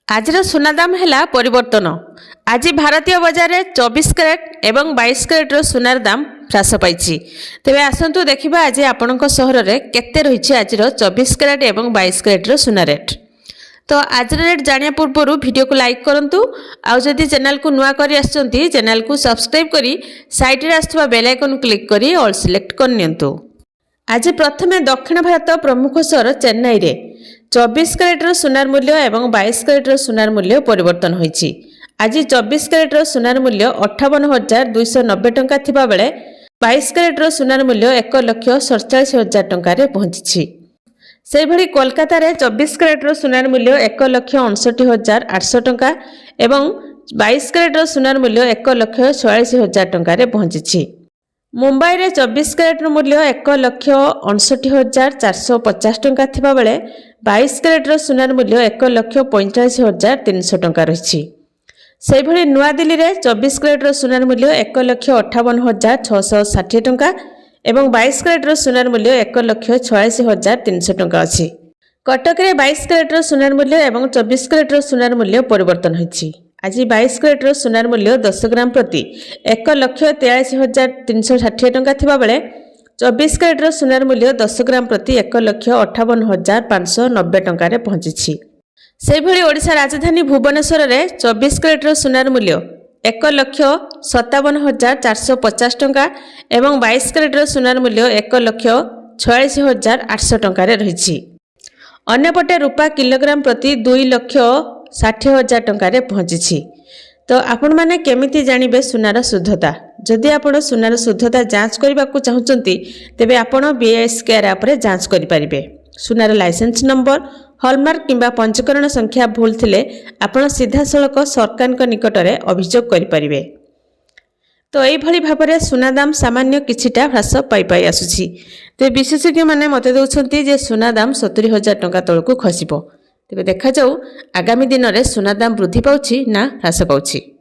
आजर सुना दाम है परिवर्तन। आज भारतीय बजार में 24 कैरेट एवं 22 कैरेट सुनार दाम ह्रास पाई। तेज आसतु देखा आज आपण सहर में केते रही आज 24 कैरेट एवं 22 कैरेट सुना रेट। तो आज रेट जाना पूर्व वीडियो को लाइक करूँ। आदि चैनल को नुआ कर चैनल को सब्सक्राइब करी साइड रे आसुवा बेल आइकन क्लिक करी ऑल सिलेक्ट करनियंतु। आज प्रथमे दक्षिण भारत प्रमुख सहर चेन्नई रे 24 कैरेट सुनार मूल्य एवं 22 कैरेट सुनार मूल्य परिवर्तन होईछि। आज 24 कैरेट सुनार मूल्य 58,290 टंका थिबा बेले 22 कैरेट सुनार मूल्य 1,47,000 टंका रे पहुंची। से भली कोलकाता रे 24 कैरेट सुनार मूल्य 1,59,800 टंका एवं 22 कैरेट सुनार मूल्य 1,46,000 टंका रे पहुंची। मुंबई रे 24 कैरेट मूल्य 1,59,450 टंका थिबा बेले 22 कैरेट सुनार मूल्य 1,45,300 टंका रही। से भली नुआ दिल्ली रे 24 कैरेट सुनार मूल्य 1,58,660 टंका एवं 22 कैरेट सुनार मूल्य 1,46,300 टंका अछि। कटक रे 22 कैरेट सुनार मूल्य एवं 24 कैरेट सुनार मूल्य परिवर्तन होईछि। आज 22 कैरेट सुनार मूल्य 10 ग्राम प्रति 1,83,360 टंका थिबा बेले 24 कैरेट सुनार मूल्य 10 ग्राम प्रति 1,58,590 टंका रे पहुंची। से भली ओडिशा राजधानी भुवनेश्वर रे 24 कैरेट सुनार मूल्य 1,57,450 टंका एवं 22 कैरेट सुनार मूल्य 1,46,800 टंका रे रही। अन्यपटे रूपा किलोग्राम प्रति 2,60,000 टंका रे पहुंची। तो आपण माने केमिति जानिबे सुनार शुद्धता। जदि आपण सुनार शुद्धता जांच करबा को चाहुचंती तेबे आपण बीएस केयर ऐप रे जांच करि परिबे। सुनार लाइसेंस नंबर हॉलमार्क किंबा पंजीकरण संख्या भूल थिले आपण सीधा सळक सरकार निकट रे अभियोग करि परिबे। तो यही भाव में सुना दाम सामान्य किछिटा ह्रास पाई पाई आसुछि। तो विशेषज्ञ माने मते दउछंती जे सुना दाम 70,000 टंका तलकू खसिबो। तेबे देखा जाऊ आगामी दिन में सुना दाम वृद्धि पाउछि ना ह्रास पाउछि।